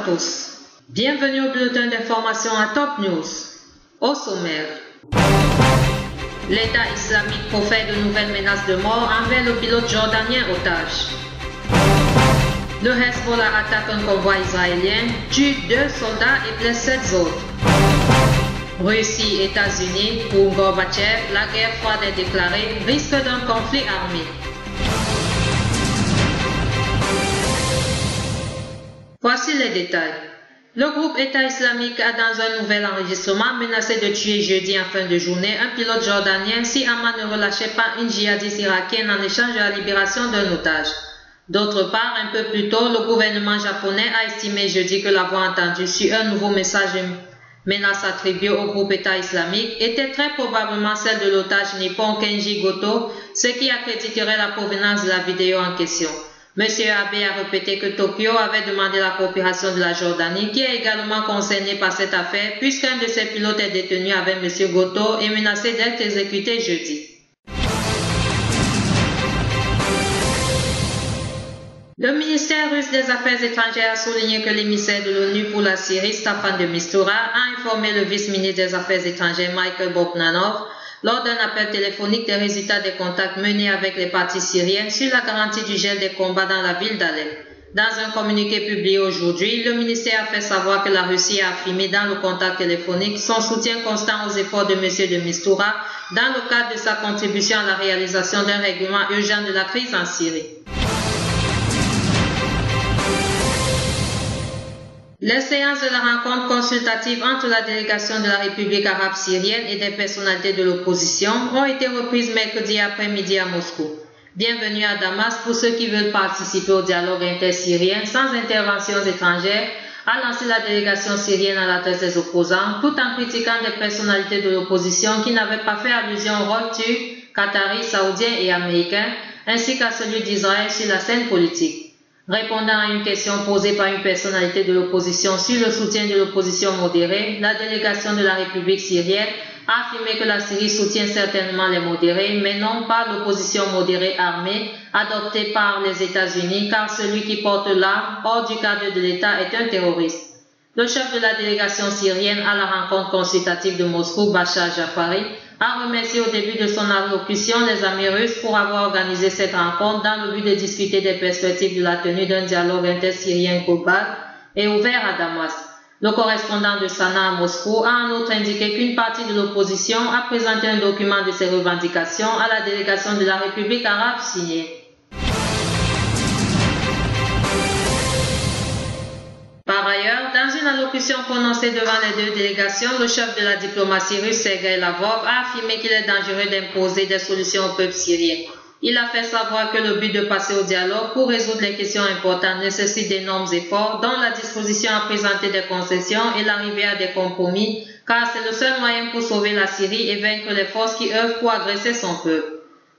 tous. Bienvenue au bulletin d'information à Top News. Au sommaire, l'État islamique profère de nouvelles menaces de mort envers le pilote jordanien otage. Le Hezbollah attaque un convoi israélien, tue 2 soldats et blesse 7 autres. Russie, États-Unis, pour Gorbatchev, la guerre froide est déclarée, risque d'un conflit armé. Voici les détails. Le groupe État islamique a dans un nouvel enregistrement menacé de tuer jeudi en fin de journée un pilote jordanien si Hamas ne relâchait pas une djihadiste irakienne en échange de la libération d'un otage. D'autre part, un peu plus tôt, le gouvernement japonais a estimé jeudi que la voix entendue sur un nouveau message de menace attribuée au groupe État islamique était très probablement celle de l'otage nippon Kenji Goto, ce qui accréditerait la provenance de la vidéo en question. M. Abe a répété que Tokyo avait demandé la coopération de la Jordanie, qui est également concernée par cette affaire, puisqu'un de ses pilotes est détenu avec M. Goto et menacé d'être exécuté jeudi. Le ministère russe des Affaires étrangères a souligné que l'émissaire de l'ONU pour la Syrie, Staffan de Mistura, a informé le vice-ministre des Affaires étrangères, Michael Bogdanov, lors d'un appel téléphonique des résultats des contacts menés avec les partis syriens sur la garantie du gel des combats dans la ville d'Alep. Dans un communiqué publié aujourd'hui, le ministère a fait savoir que la Russie a affirmé dans le contact téléphonique son soutien constant aux efforts de M. de Mistura dans le cadre de sa contribution à la réalisation d'un règlement urgent de la crise en Syrie. Les séances de la rencontre consultative entre la délégation de la République arabe syrienne et des personnalités de l'opposition ont été reprises mercredi après-midi à Moscou. Bienvenue à Damas pour ceux qui veulent participer au dialogue intersyrien sans interventions étrangères, a lancé la délégation syrienne à l'adresse des opposants, tout en critiquant des personnalités de l'opposition qui n'avaient pas fait allusion au rôle turc, qatari, saoudien et américain, ainsi qu'à celui d'Israël sur la scène politique. Répondant à une question posée par une personnalité de l'opposition sur le soutien de l'opposition modérée, la délégation de la République syrienne a affirmé que la Syrie soutient certainement les modérés, mais non pas l'opposition modérée armée adoptée par les États-Unis, car celui qui porte l'arme hors du cadre de l'État est un terroriste. Le chef de la délégation syrienne à la rencontre consultative de Moscou, Bachar Jafari, a remercié au début de son allocution les amis russes pour avoir organisé cette rencontre dans le but de discuter des perspectives de la tenue d'un dialogue intersyrien global et ouvert à Damas. Le correspondant de Sana à Moscou a en outre indiqué qu'une partie de l'opposition a présenté un document de ses revendications à la délégation de la République arabe syrienne. Par ailleurs, dans une allocution prononcée devant les 2 délégations, le chef de la diplomatie russe, Sergei Lavrov, a affirmé qu'il est dangereux d'imposer des solutions au peuple syrien. Il a fait savoir que le but de passer au dialogue pour résoudre les questions importantes nécessite d'énormes efforts, dont la disposition à présenter des concessions et l'arrivée à des compromis, car c'est le seul moyen pour sauver la Syrie et vaincre les forces qui œuvrent pour agresser son peuple.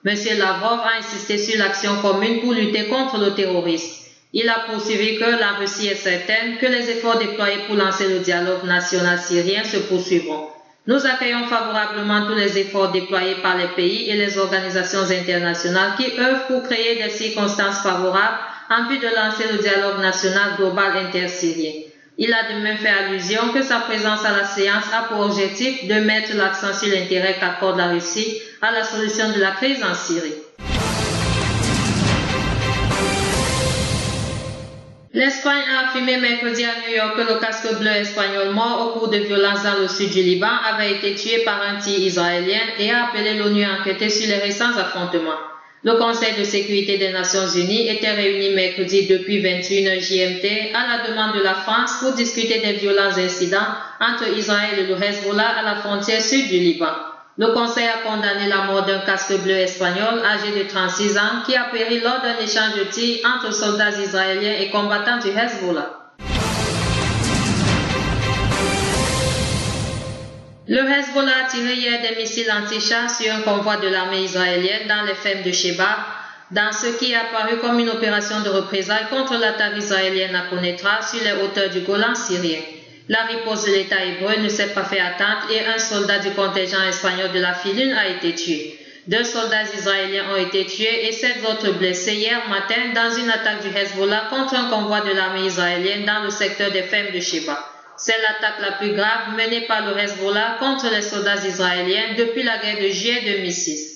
M. Lavrov a insisté sur l'action commune pour lutter contre le terrorisme. Il a poursuivi que la Russie est certaine que les efforts déployés pour lancer le dialogue national syrien se poursuivront. Nous accueillons favorablement tous les efforts déployés par les pays et les organisations internationales qui œuvrent pour créer des circonstances favorables en vue de lancer le dialogue national global intersyrien. Il a de même fait allusion que sa présence à la séance a pour objectif de mettre l'accent sur l'intérêt qu'accorde la Russie à la solution de la crise en Syrie. L'Espagne a affirmé mercredi à New York que le casque bleu espagnol mort au cours de violences dans le sud du Liban avait été tué par un tir israélien et a appelé l'ONU à enquêter sur les récents affrontements. Le Conseil de sécurité des Nations Unies était réuni mercredi depuis 21h GMT à la demande de la France pour discuter des violents incidents entre Israël et le Hezbollah à la frontière sud du Liban. Le Conseil a condamné la mort d'un casque bleu espagnol âgé de 36 ans qui a péri lors d'un échange de tirs entre soldats israéliens et combattants du Hezbollah. Le Hezbollah a tiré hier des missiles anti-chars sur un convoi de l'armée israélienne dans les fermes de Sheba, dans ce qui est apparu comme une opération de représailles contre l'attaque israélienne à Konetra sur les hauteurs du Golan syrien. La riposte de l'État hébreu ne s'est pas fait attendre et un soldat du contingent espagnol de la Filune a été tué. 2 soldats israéliens ont été tués et 7 autres blessés hier matin dans une attaque du Hezbollah contre un convoi de l'armée israélienne dans le secteur des fermes de Sheba. C'est l'attaque la plus grave menée par le Hezbollah contre les soldats israéliens depuis la guerre de juillet 2006.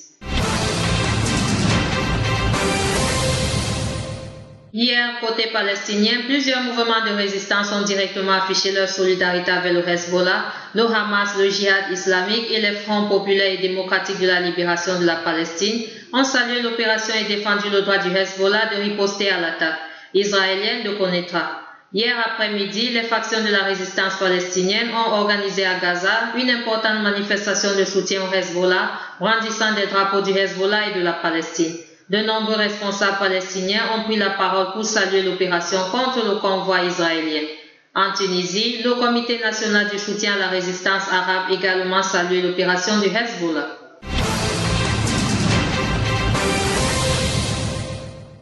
Hier, côté palestinien, plusieurs mouvements de résistance ont directement affiché leur solidarité avec le Hezbollah, le Hamas, le Djihad islamique et les Fronts populaires et démocratiques de la libération de la Palestine ont salué l'opération et défendu le droit du Hezbollah de riposter à l'attaque israélienne de Konetra. Hier après-midi, les factions de la résistance palestinienne ont organisé à Gaza une importante manifestation de soutien au Hezbollah, brandissant des drapeaux du Hezbollah et de la Palestine. De nombreux responsables palestiniens ont pris la parole pour saluer l'opération contre le convoi israélien. En Tunisie, le Comité national du soutien à la résistance arabe également salué l'opération du Hezbollah.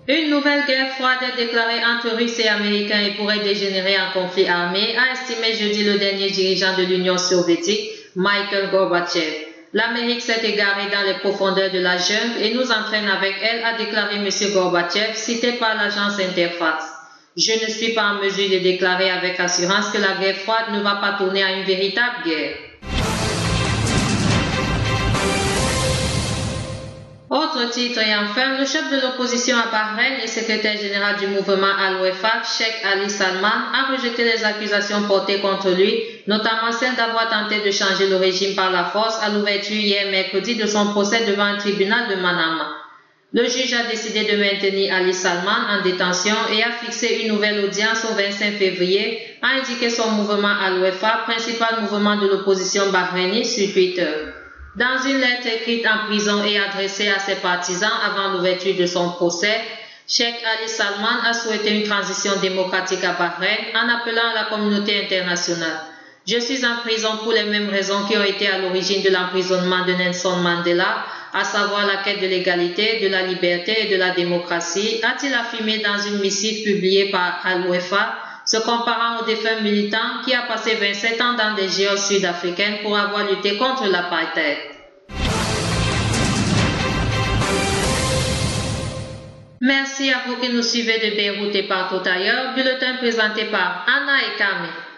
Une nouvelle guerre froide est déclarée entre Russes et Américains et pourrait dégénérer en conflit armé, a estimé jeudi le dernier dirigeant de l'Union soviétique, Mikhail Gorbatchev. L'Amérique s'est égarée dans les profondeurs de la jungle et nous entraîne avec elle, a déclaré M. Gorbatchev, cité par l'agence Interfax. Je ne suis pas en mesure de déclarer avec assurance que la guerre froide ne va pas tourner à une véritable guerre. Autre titre et enfin, le chef de l'opposition à Bahreïn et secrétaire général du mouvement Al-Wefaq, Sheikh Ali Salman, a rejeté les accusations portées contre lui, notamment celle d'avoir tenté de changer le régime par la force à l'ouverture hier mercredi de son procès devant un tribunal de Manama. Le juge a décidé de maintenir Ali Salman en détention et a fixé une nouvelle audience au 25 février, a indiqué son mouvement Al-Wefaq, principal mouvement de l'opposition bahreïnie, sur Twitter. Dans une lettre écrite en prison et adressée à ses partisans avant l'ouverture de son procès, Sheikh Ali Salman a souhaité une transition démocratique à Bahreïn en appelant à la communauté internationale. Je suis en prison pour les mêmes raisons qui ont été à l'origine de l'emprisonnement de Nelson Mandela, à savoir la quête de l'égalité, de la liberté et de la démocratie, a-t-il affirmé dans une missive publiée par Al-Wefaq, se comparant au défunt militant qui a passé 27 ans dans des geôles sud-africaines pour avoir lutté contre l'apartheid. Merci à vous qui nous suivez de Beyrouth et partout ailleurs. Bulletin présenté par Anna et Camille.